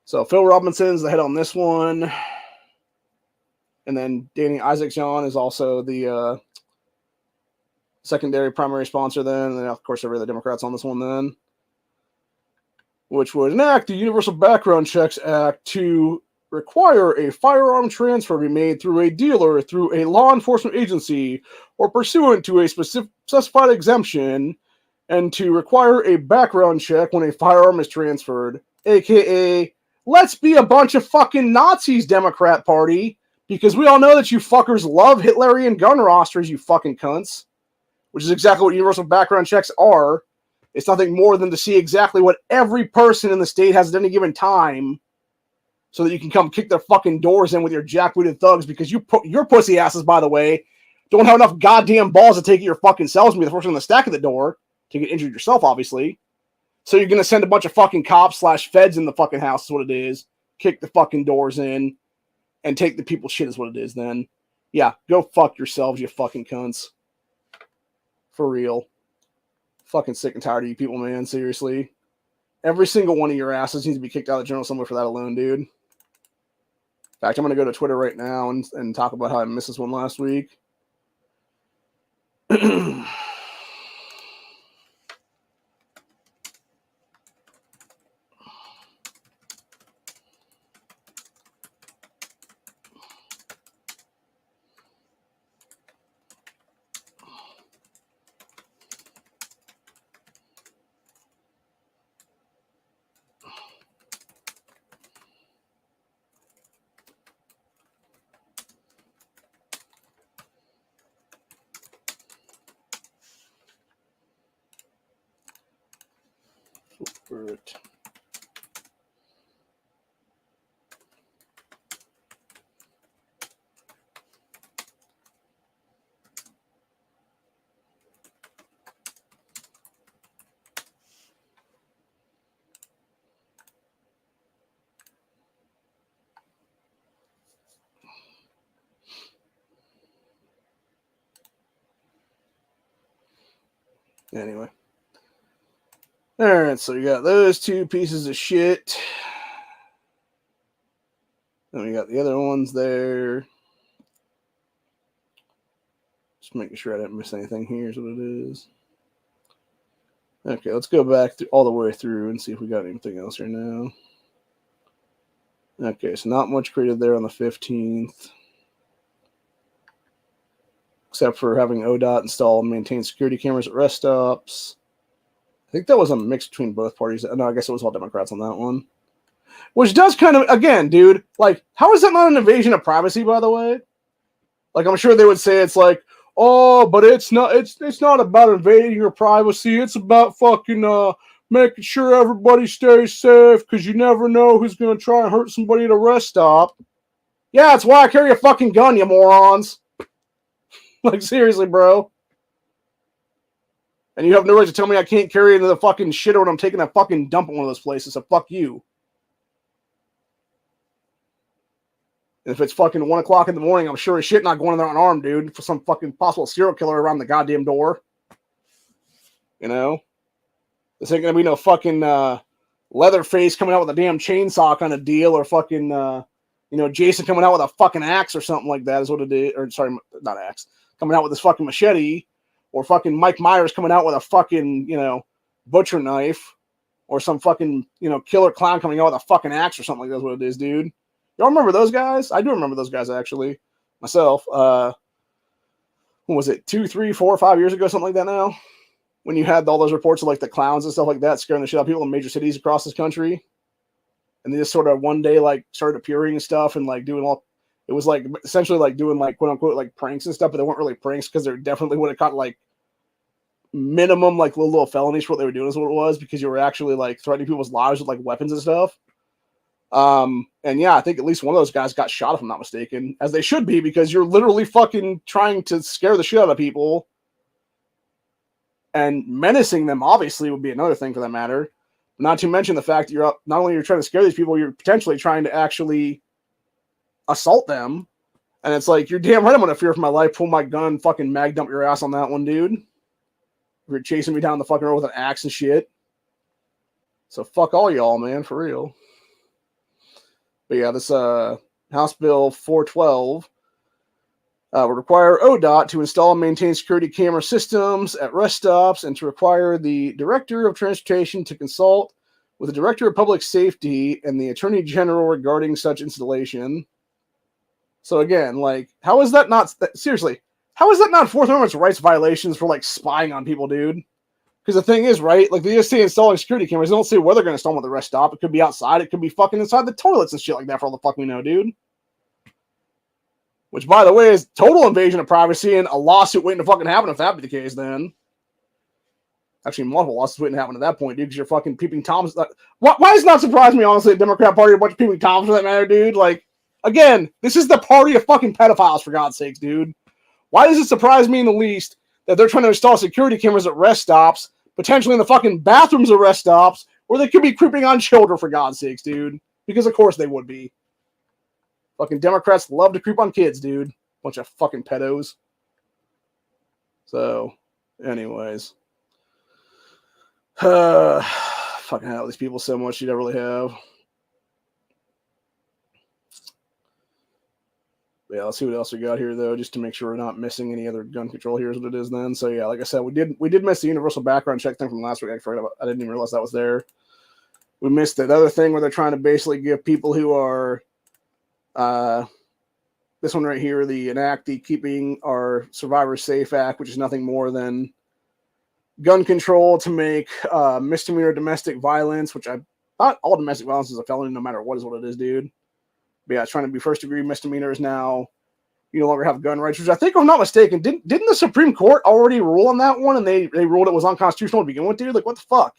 So Phil Robinson's the head on this one. And then Danny Isaacson is also the secondary primary sponsor then. And then, of course, every other Democrats on this one then. Which would enact the Universal Background Checks Act to require a firearm transfer be made through a dealer, through a law enforcement agency, or pursuant to a specified exemption, and to require a background check when a firearm is transferred. AKA, let's be a bunch of fucking Nazis, Democrat Party, because we all know that you fuckers love Hitlerian gun rosters, you fucking cunts. Which is exactly what universal background checks are. It's nothing more than to see exactly what every person in the state has at any given time so that you can come kick their fucking doors in with your jackbooted thugs because your pussy asses, by the way, don't have enough goddamn balls to take your fucking selves and be the first one to stack at the door to get injured yourself, obviously. So you're going to send a bunch of fucking cops / feds in the fucking house is what it is. Kick the fucking doors in and take the people's shit is what it is then. Yeah, go fuck yourselves, you fucking cunts. For real. Fucking sick and tired of you people, man. Seriously. Every single one of your asses needs to be kicked out of the General Assembly for that alone, dude. In fact, I'm going to go to Twitter right now and talk about how I missed this one last week. deliberate. Anyway. Alright, so we got those two pieces of shit. Then we got the other ones there. Just making sure I didn't miss anything here is what it is. Okay, let's go back all the way through and see if we got anything else here now. Okay, so not much created there on the 15th. Except for having ODOT install and maintain security cameras at rest stops. I think that was a mix between both parties. No, I guess it was all Democrats on that one. Which does kind of, again, dude, like, how is that not an invasion of privacy, by the way? Like, I'm sure they would say it's like, oh, but it's not about invading your privacy. It's about fucking making sure everybody stays safe because you never know who's going to try and hurt somebody at a rest stop. Yeah, that's why I carry a fucking gun, you morons. Like, seriously, bro. And you have no right to tell me I can't carry into the fucking shitter when I'm taking a fucking dump at one of those places, so fuck you. And if it's fucking 1 o'clock in the morning, I'm sure as shit not going in there unarmed, dude, for some fucking possible serial killer around the goddamn door. You know? This ain't gonna be no fucking Leatherface coming out with a damn chainsaw kind of deal, or fucking, Jason coming out with a fucking axe or something like that is what it is. Or, sorry, not axe. Coming out with this fucking machete. Or fucking Mike Myers coming out with a fucking, butcher knife. Or some fucking, killer clown coming out with a fucking axe or something like that's what it is, dude. Y'all remember those guys? I do remember those guys, actually. Myself. What was it? 2, 3, 4, 5 years ago? Something like that now? When you had all those reports of, like, the clowns and stuff like that scaring the shit out of people in major cities across this country. And they just sort of one day, like, started appearing and stuff and, like, doing all... It was, like, essentially, like, doing, like, quote-unquote, like, pranks and stuff, but they weren't really pranks because they definitely would have caught, like, minimum, like, little felonies for what they were doing is what it was, because you were actually, like, threatening people's lives with, like, weapons and stuff. And yeah, I think at least one of those guys got shot, if I'm not mistaken, as they should be, because you're literally fucking trying to scare the shit out of people. And menacing them, obviously, would be another thing for that matter. Not to mention the fact that not only you're trying to scare these people, you're potentially trying to actually assault them. And it's like, you're damn right I'm gonna fear for my life, pull my gun, fucking mag dump your ass on that one, dude. If you're chasing me down the fucking road with an axe and shit. So fuck all y'all, man, for real. But yeah, this House Bill 412 would require ODOT to install and maintain security camera systems at rest stops, and to require the Director of Transportation to consult with the Director of Public Safety and the Attorney General regarding such installation. So again, like, how is that not... Seriously, how is that not Fourth Amendment rights violations for, like, spying on people, dude? Because the thing is, right, like, they just say installing security cameras. They don't say where they're going to install them at the rest stop. It could be outside. It could be fucking inside the toilets and shit like that for all the fuck we know, dude. Which, by the way, is total invasion of privacy and a lawsuit waiting to fucking happen if that be the case, then. Actually, multiple lawsuits waiting to happen at that point, dude, because you're fucking peeping Toms. Why does it not surprise me, honestly, the Democrat Party, a bunch of peeping Toms for that matter, dude? Like, again, this is the party of fucking pedophiles, for God's sakes, dude. Why does it surprise me in the least that they're trying to install security cameras at rest stops, potentially in the fucking bathrooms of rest stops, where they could be creeping on children, for God's sakes, dude? Because of course they would be. Fucking Democrats love to creep on kids, dude. Bunch of fucking pedos. So, anyways. Fucking hell, these people so much you don't really have. Yeah, let's see what else we got here, though, just to make sure we're not missing any other gun control. Here's what it is then. So, yeah, like I said, we did miss the universal background check thing from last week. I didn't even realize that was there. We missed that other thing where they're trying to basically give people who are, this one right here, the Keeping Our Survivors Safe Act, which is nothing more than gun control to make misdemeanor domestic violence, which not all domestic violence is a felony no matter what is what it is, dude. But yeah, it's trying to be first-degree misdemeanors now. You no longer have gun rights, which I think, if I'm not mistaken, didn't the Supreme Court already rule on that one, and they ruled it was unconstitutional to begin with, dude? Like, what the fuck?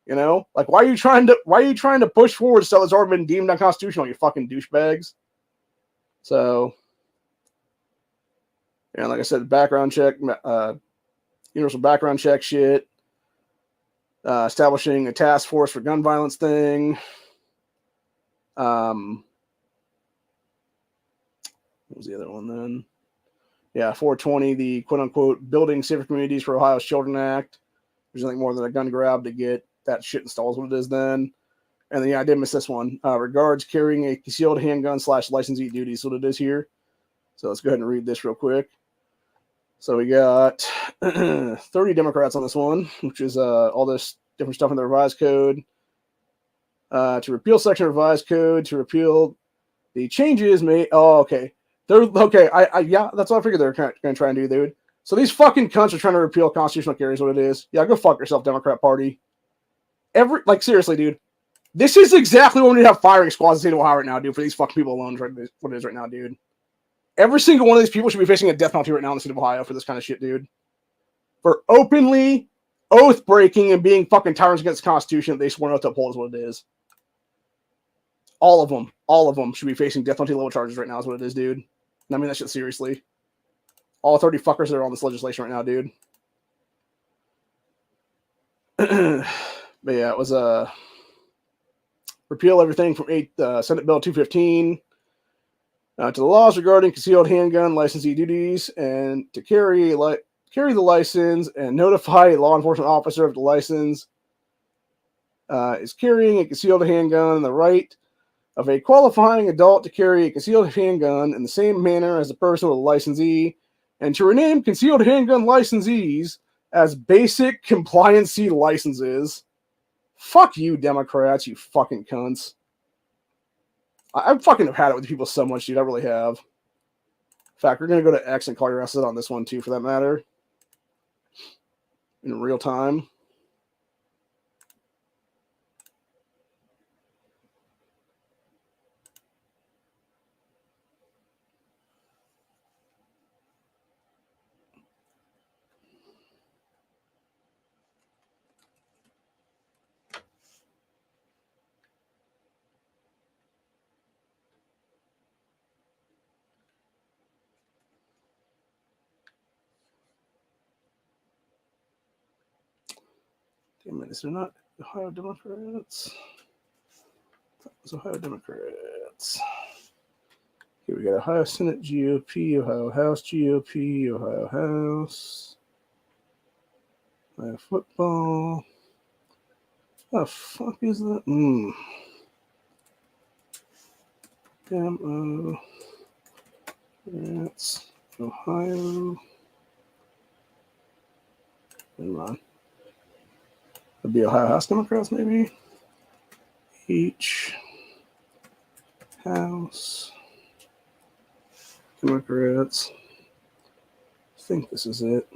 You know, like why are you trying to push forward stuff that's already been deemed unconstitutional? You fucking douchebags. So, yeah, like I said, background check, universal background check shit. Establishing a task force for gun violence thing. What was the other one then? Yeah, 420, the quote-unquote Building Safer Communities for Ohio's Children Act. There's nothing more than a gun grab to get that shit installed, what it is then. And then, yeah, I did miss this one. Regards carrying a concealed handgun / licensee duties, what it is here. So let's go ahead and read this real quick. So we got 30 Democrats on this one, which is all this different stuff in the revised code. To repeal section of revised code, to repeal the changes made. Oh, okay. They're okay. Yeah, that's what I figured they're going to try and do, dude. So these fucking cunts are trying to repeal constitutional carries, what it is. Yeah, go fuck yourself, Democrat Party. Seriously, dude. This is exactly what we need to have firing squads in the state of Ohio right now, dude, for these fucking people alone, what it is right now, dude. Every single one of these people should be facing a death penalty right now in the state of Ohio for this kind of shit, dude. For openly oath breaking and being fucking tyrants against the Constitution that they swore not to uphold is what it is. All of them should be facing death penalty level charges right now is what it is, dude. And I mean that shit seriously. All 30 fuckers that are on this legislation right now, dude. But yeah, it was repeal everything from Senate Bill 215 to the laws regarding concealed handgun licensee duties and to carry the license and notify a law enforcement officer of the license is carrying a concealed handgun and the right of a qualifying adult to carry a concealed handgun in the same manner as the person with a licensee, and to rename concealed handgun licensees as basic compliancy licenses. Fuck you, Democrats, you fucking cunts. I fucking have had it with people so much, dude. I really have. In fact, we're going to go to X and call your asses on this one, too, for that matter. In real time. Damn it, is there not Ohio Democrats? That was Ohio Democrats. Here we got Ohio Senate GOP, Ohio House GOP, Ohio House, Ohio football. What the fuck is that? Demo. That's Ohio. Never mind. It'd be Ohio House Democrats, maybe. Each House Democrats. I think this is it.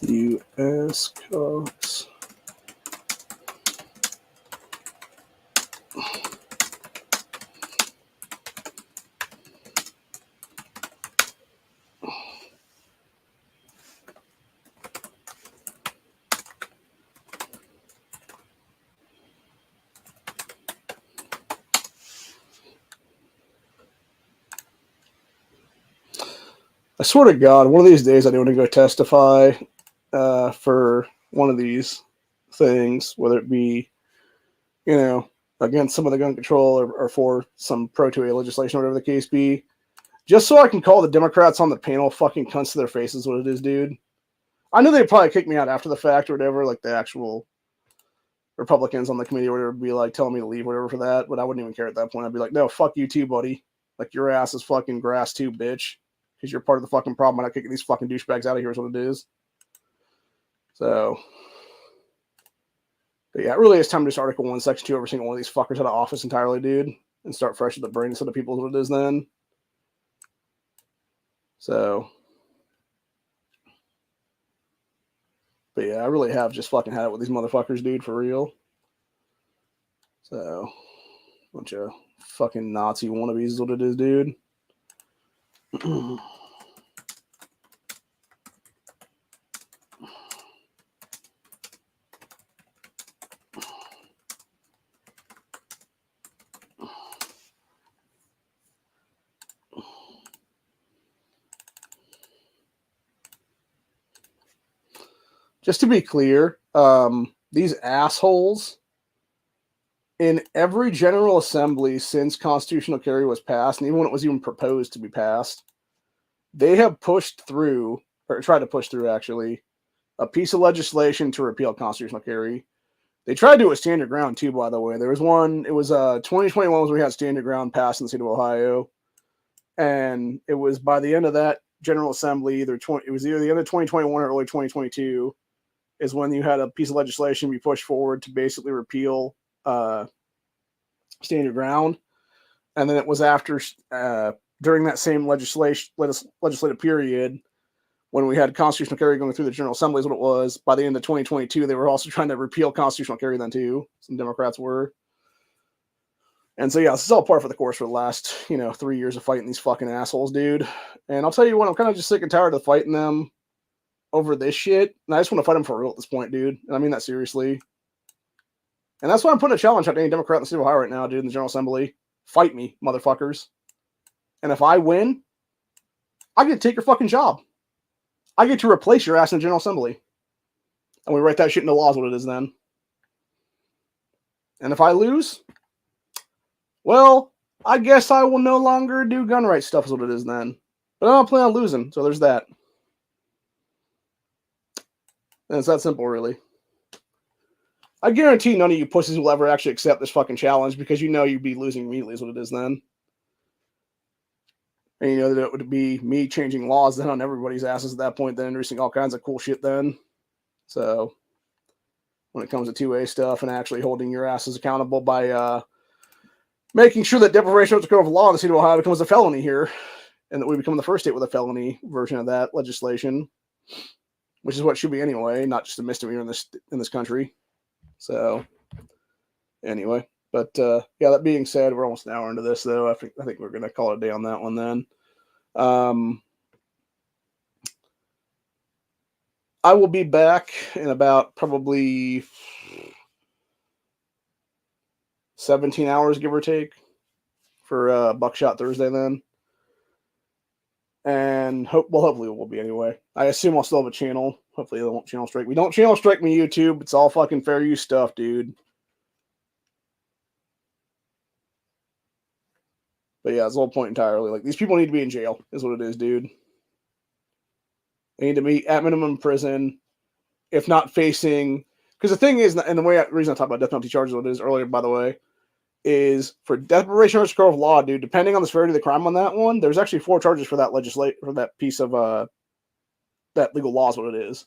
U.S. Cox. I swear to God, one of these days I do want to go testify for one of these things, whether it be, against some of the gun control or for some pro-2A legislation or whatever the case be, just so I can call the Democrats on the panel fucking cunts to their faces what it is, dude. I know they'd probably kick me out after the fact or whatever, like the actual Republicans on the committee or whatever would be like telling me to leave, whatever, for that. But I wouldn't even care at that point. I'd be like, no, fuck you too, buddy. Like, your ass is fucking grass too, bitch. Because you're part of the fucking problem. I'm not kicking these fucking douchebags out of here is what it is. So, but yeah, it really is time to just Article 1, Section 2 every single one of these fuckers out of office entirely, dude. And start fresh with the brain instead of people is what it is then. So, but yeah, I really have just fucking had it with these motherfuckers, dude, for real. So, bunch of fucking Nazi wannabes is what it is, dude. Just to be clear, these assholes in every General Assembly since constitutional carry was passed, and even when it was even proposed to be passed, they have pushed through, or tried to push through, actually, a piece of legislation to repeal constitutional carry. They tried to do it with standard ground, too, by the way. There was one, it was 2021 was when we had standard ground passed in the state of Ohio, and it was by the end of that General Assembly, it was either the end of 2021 or early 2022, is when you had a piece of legislation be pushed forward to basically repeal standard ground. And then it was after, during that same legislative period, when we had constitutional carry going through the General Assembly is what it was. By the end of 2022, they were also trying to repeal constitutional carry then too. Some Democrats were. And so, yeah, this is all par for the course for the last, 3 years of fighting these fucking assholes, dude. And I'll tell you what, I'm kind of just sick and tired of fighting them over this shit, and I just want to fight them for real at this point, dude. And I mean that seriously. And that's why I'm putting a challenge out to any Democrat in the state of Ohio right now, dude, in the General Assembly. Fight me, motherfuckers. And if I win, I get to take your fucking job. I get to replace your ass in the General Assembly. And we write that shit into law is what it is then. And if I lose, well, I guess I will no longer do gun rights stuff is what it is then. But I don't plan on losing, so there's that. And it's that simple, really. I guarantee none of you pussies will ever actually accept this fucking challenge because you'd be losing immediately is what it is then. And that it would be me changing laws then on everybody's asses at that point, then introducing all kinds of cool shit then. So, when it comes to 2A stuff and actually holding your asses accountable by making sure that deprivation of the code of law in the state of Ohio becomes a felony here, and that we become the first state with a felony version of that legislation, which is what it should be anyway, not just a misdemeanor in this country. So, anyway, but yeah, that being said, we're almost an hour into this, though. I think we're going to call it a day on that one then. I will be back in about probably 17 hours, give or take, for Buckshot Thursday then. And hopefully it will be anyway. I assume I'll still have a channel. Hopefully they won't channel strike me. Don't channel strike me, YouTube. It's all fucking fair use stuff, dude. But yeah, it's the whole point entirely. Like, these people need to be in jail, is what it is, dude. They need to be at minimum prison, if not facing. Because the thing is, and the reason I talk about death penalty charges, what it is earlier, by the way, is for deprivation of code of law, dude. Depending on the severity of the crime on that one, there's actually 4 charges for that piece of that legal law is what it is.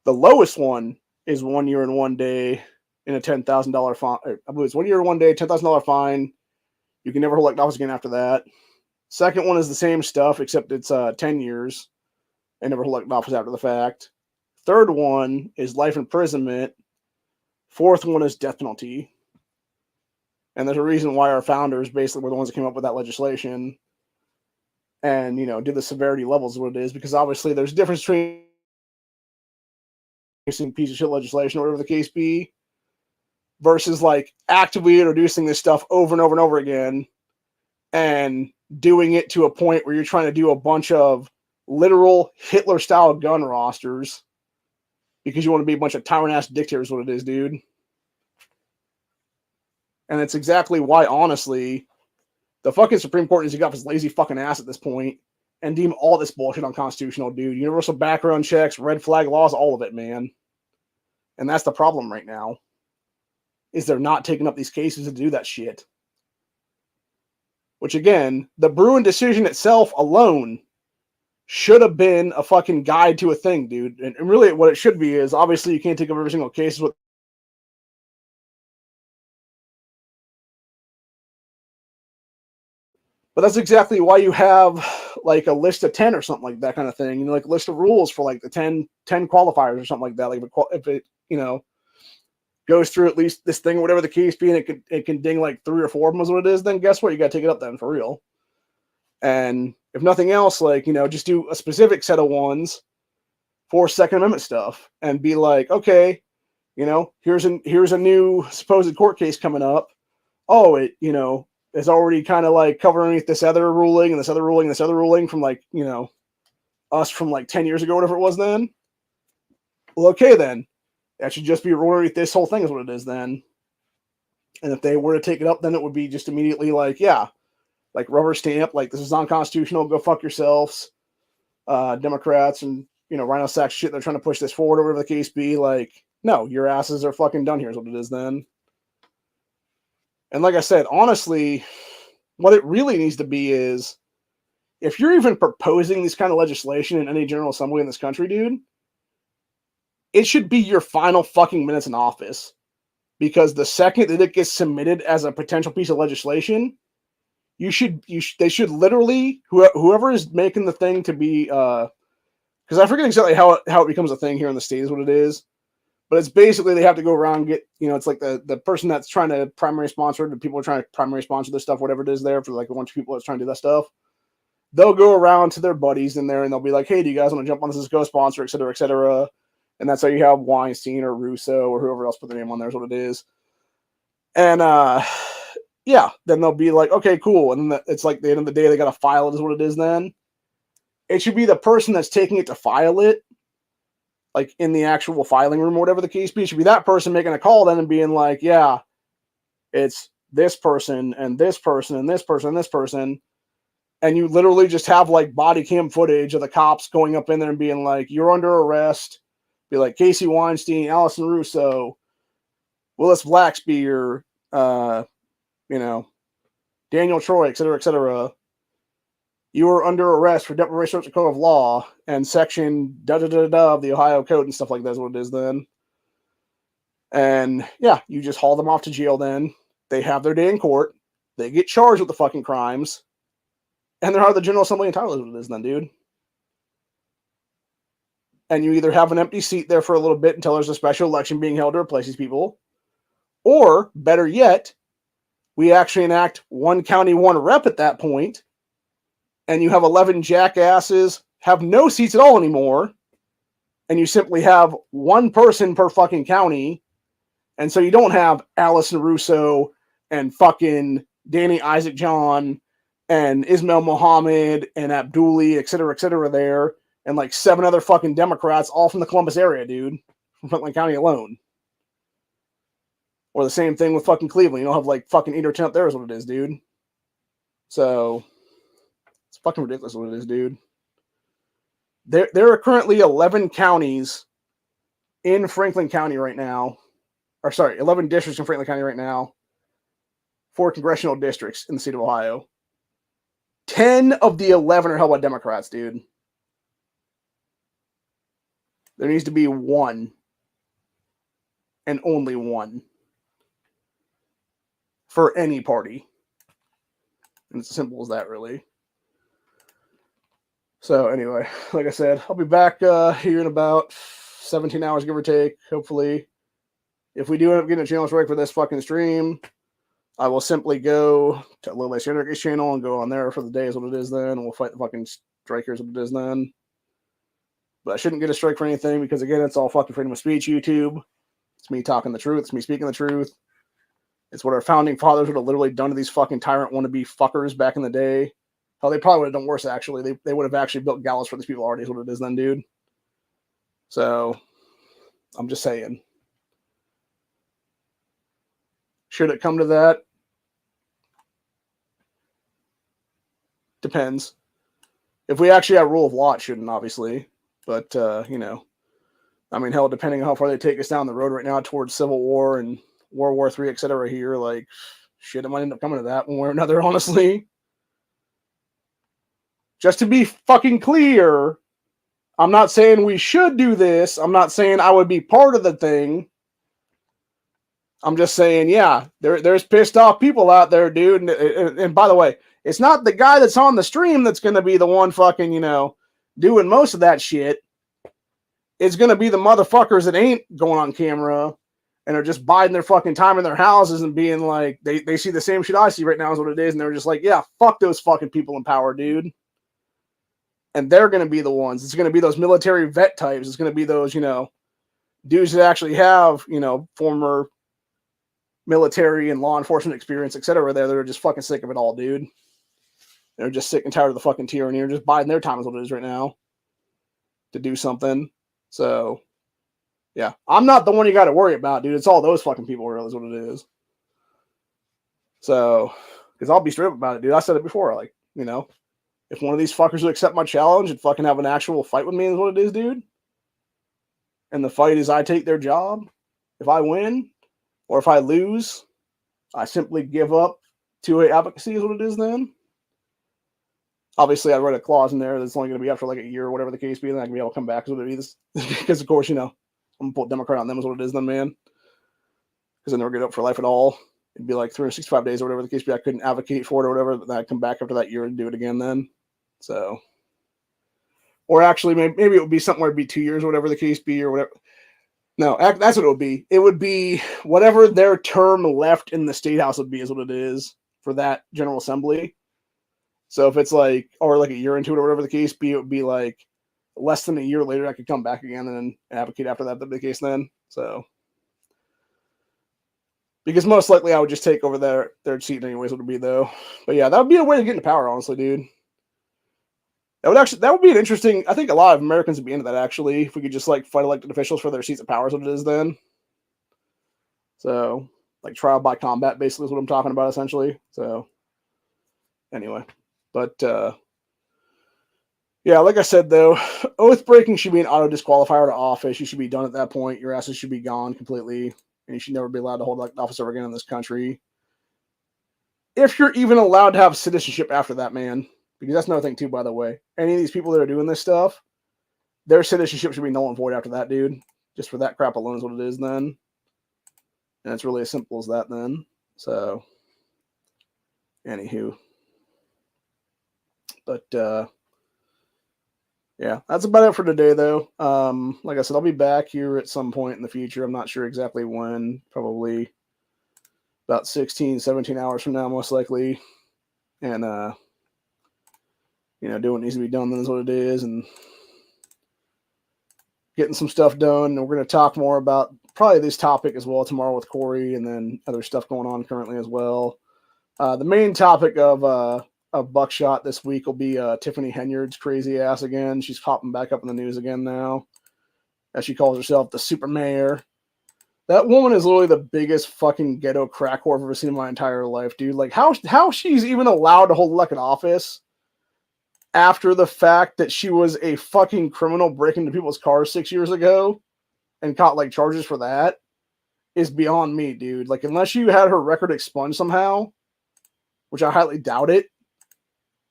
The lowest one is 1 year and 1 day in a $10,000 fine. I believe it's 1 year and 1 day, $10,000 fine. You can never hold office again after that. Second one is the same stuff, except it's 10 years and never hold office after the fact. Third one is life imprisonment. Fourth one is death penalty. And there's a reason why our founders basically were the ones that came up with that legislation and, did the severity levels of what it is, because obviously there's a difference between piece of shit legislation or whatever the case be versus like actively introducing this stuff over and over and over again and doing it to a point where you're trying to do a bunch of literal Hitler-style gun rosters because you want to be a bunch of tyrant-ass dictators, what it is, dude. And it's exactly why, honestly, the fucking Supreme Court needs to get off his lazy fucking ass at this point and deem all this bullshit unconstitutional, dude. Universal background checks, red flag laws, all of it, man. And that's the problem right now. is they're not taking up these cases to do that shit. Which, again, the Bruin decision itself alone should have been a fucking guide to a thing, dude. And really what it should be is, obviously, you can't take up every single case. But that's exactly why you have, like, a list of 10 or something like that kind of thing. You know, like a list of rules for, like, the 10 qualifiers or something like that. Like, if it you know, goes through at least this thing or whatever the case be, and it can ding like 3 or 4 of them is what it is, then guess what? You got to take it up then for real. And if nothing else, like, you know, just do a specific set of ones for Second Amendment stuff and be like, okay, you know, here's a new supposed court case coming up. Oh, it, you know, is already kind of like covering this other ruling and this other ruling and this other ruling from, like, you know, us from like 10 years ago, whatever it was then. Well, okay, then. That should just be underneath this whole thing is what it is then. And if they were to take it up, then it would be just immediately like, yeah, like rubber stamp, like this is unconstitutional, go fuck yourselves. Democrats and, you know, rhino sack shit, they're trying to push this forward or whatever the case be. Like, no, your asses are fucking done here is what it is then. And like I said, honestly, what it really needs to be is, if you're even proposing this kind of legislation in any general assembly in this country, dude, it should be your final fucking minutes in office. Because the second that it gets submitted as a potential piece of legislation, they should literally, whoever is making the thing to be, because I forget exactly how it becomes a thing here in the state is what it is, but it's basically they have to go around and get, you know, it's like the person that's trying to primary sponsor, the people are trying to primary sponsor this stuff, whatever it is there for like a bunch of people that's trying to do that stuff. They'll go around to their buddies in there and they'll be like, hey, do you guys want to jump on this as co-sponsor, et cetera, et cetera. And that's how you have Weinstein or Russo or whoever else put their name on there is what it is. And, yeah, then they'll be like, okay, cool. And then it's like the end of the day, they got to file it is what it is then. It should be the person that's taking it to file it, like in the actual filing room or whatever the case be. It should be that person making a call then and being like, yeah, it's this person and this person and this person and this person. And you literally just have like body cam footage of the cops going up in there and being like, you're under arrest. Be like Casey Weinstein, Allison Russo, Willis Blackspear, you know, Daniel Troy, et cetera, you are under arrest for deprivation of the code of law and section of the Ohio Code and stuff like that is what it is then. And yeah, you just haul them off to jail then. They have their day in court. They get charged with the fucking crimes. And they're out of the General Assembly entirely is what it is then, dude. And you either have an empty seat there for a little bit until there's a special election being held to replace these people, or better yet, we actually enact one county, one rep at that point, and you have 11 jackasses have no seats at all anymore, and you simply have one person per fucking county, and so you don't have Allison Russo and fucking Danny Isaac John and Ismail Mohammed and Abduli, et cetera, there, and like 7 other fucking Democrats, all from the Columbus area, dude, from Franklin County alone. Or the same thing with fucking Cleveland. You don't have like fucking 8 or 10 up there is what it is, dude. So it's fucking ridiculous what it is, dude. There are currently 11 counties in Franklin County right now. Or sorry, 11 districts in Franklin County right now. 4 congressional districts in the state of Ohio. 10 of the 11 are held by Democrats, dude. There needs to be one. And only one. For any party. And it's as simple as that, really. So, anyway, like I said, I'll be back here in about 17 hours, give or take, hopefully. If we do end up getting a channel strike for this fucking stream, I will simply go to Little Lace Anarchy's channel and go on there for the day is what it is then, and we'll fight the fucking strikers what it is then. But I shouldn't get a strike for anything because, again, it's all fucking freedom of speech, YouTube. It's me talking the truth. It's me speaking the truth. It's what our founding fathers would have literally done to these fucking tyrant wannabe fuckers back in the day. Hell, they probably would have done worse, actually. They would have actually built gallows for these people already is what it is then, dude. So, I'm just saying. Should it come to that? Depends. If we actually have rule of law, it shouldn't, obviously. But, you know, I mean, hell, depending on how far they take us down the road right now towards civil war and World War III, etc. here, like, shit, it might end up coming to that one way or another, honestly. Just to be fucking clear, I'm not saying we should do this. I'm not saying I would be part of the thing. I'm just saying, yeah, there's pissed off people out there, dude. And by the way, it's not the guy that's on the stream that's going to be the one fucking, doing most of that shit. It's going to be the motherfuckers that ain't going on camera and are just biding their fucking time in their houses and being like, they see the same shit I see right now is what it is. And they're just like, yeah, fuck those fucking people in power, dude. And they're going to be the ones. It's going to be those military vet types. It's going to be those, dudes that actually have, former military and law enforcement experience, etc. They're just fucking sick of it all, dude. They're just sick and tired of the fucking tyranny. They're just biding their time is what it is right now to do something. So, yeah, I'm not the one you got to worry about, dude. It's all those fucking people, really, is what it is. So, because I'll be straight up about it, dude. I said it before, like, if one of these fuckers would accept my challenge and fucking have an actual fight with me is what it is, dude. And the fight is I take their job. If I win or if I lose, I simply give up 2A advocacy is what it is then. Obviously, I write a clause in there that's only going to be after like a year or whatever the case be, and I can be able to come back is what it is. Because, of course, I'm going to put Democrat on them is what it is then, man. Because I never get up for life at all. It'd be like 365 days or whatever the case be. I couldn't advocate for it or whatever, but then I'd come back after that year and do it again then. So, or actually, maybe it would be something where it'd be 2 years or whatever the case be or whatever. No, that's what it would be. It would be whatever their term left in the state house would be is what it is for that General Assembly. So if it's like, or like a year into it or whatever the case be, it would be like less than a year later, I could come back again and advocate after that, that'd be the case then. So, because most likely I would just take over their seat anyways, would it be though. But yeah, that would be a way to get into power, honestly, dude. That would be an interesting, I think a lot of Americans would be into that actually, if we could just like fight elected officials for their seats of power is what it is then. So, like trial by combat basically is what I'm talking about essentially. So, anyway. But, yeah, like I said, though, oath breaking should be an auto disqualifier to office. You should be done at that point. Your asses should be gone completely. And you should never be allowed to hold office ever again in this country. If you're even allowed to have citizenship after that, man. Because that's another thing, too, by the way. Any of these people that are doing this stuff, their citizenship should be null and void after that, dude. Just for that crap alone is what it is then. And it's really as simple as that then. So, anywho. But, yeah, that's about it for today, though. Like I said, I'll be back here at some point in the future. I'm not sure exactly when. Probably about 16, 17 hours from now, most likely. And, doing what needs to be done, then is what it is. And getting some stuff done. And we're going to talk more about probably this topic as well tomorrow with Corey and then other stuff going on currently as well. The main topic of Buckshot this week will be Tiffany Henyard's crazy ass again. She's popping back up in the news again now, as she calls herself the super mayor. That woman is literally the biggest fucking ghetto crack whore I've ever seen in my entire life, dude. Like how she's even allowed to hold elected office after the fact that she was a fucking criminal breaking into people's cars 6 years ago and caught like charges for that is beyond me, dude. Like unless you had her record expunged somehow, which I highly doubt it,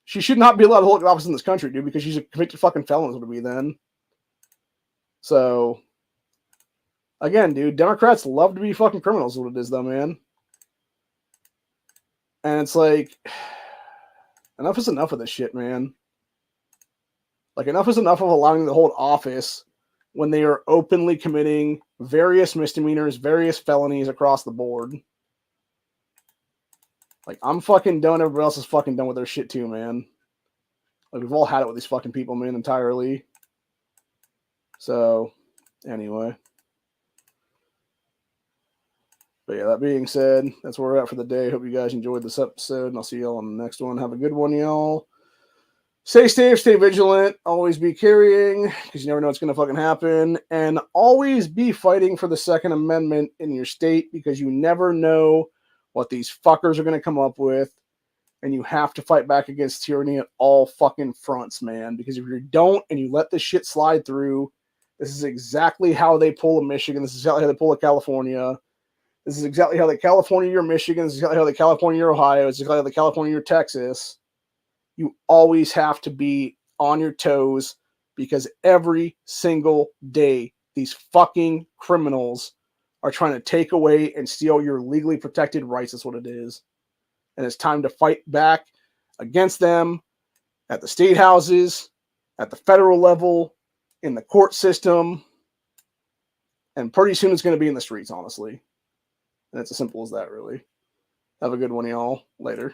she should not be allowed to hold office in this country, dude, because she's a convicted fucking felon, would be then. So, again, dude, Democrats love to be fucking criminals, is what it is, though, man. And it's like, enough is enough of this shit, man. Like, enough is enough of allowing them to hold office when they are openly committing various misdemeanors, various felonies across the board. Like, I'm fucking done. Everybody else is fucking done with their shit too, man. Like, we've all had it with these fucking people, man, entirely. So, anyway. But yeah, that being said, that's where we're at for the day. Hope you guys enjoyed this episode, and I'll see y'all on the next one. Have a good one, y'all. Stay safe, stay vigilant. Always be carrying, because you never know what's going to fucking happen. And always be fighting for the Second Amendment in your state, because you never know what these fuckers are going to come up with, and you have to fight back against tyranny at all fucking fronts, man, because if you don't and you let this shit slide through, this is exactly how they pull a Michigan, this is exactly how they pull a California, This is exactly how the California or Michigan, this is exactly how the California or Ohio, it's exactly how the California or Texas. You always have to be on your toes because every single day these fucking criminals are trying to take away and steal your legally protected rights. That's what it is. And it's time to fight back against them at the state houses, at the federal level, in the court system. And pretty soon it's going to be in the streets, honestly. And it's as simple as that, really. Have a good one, y'all. Later.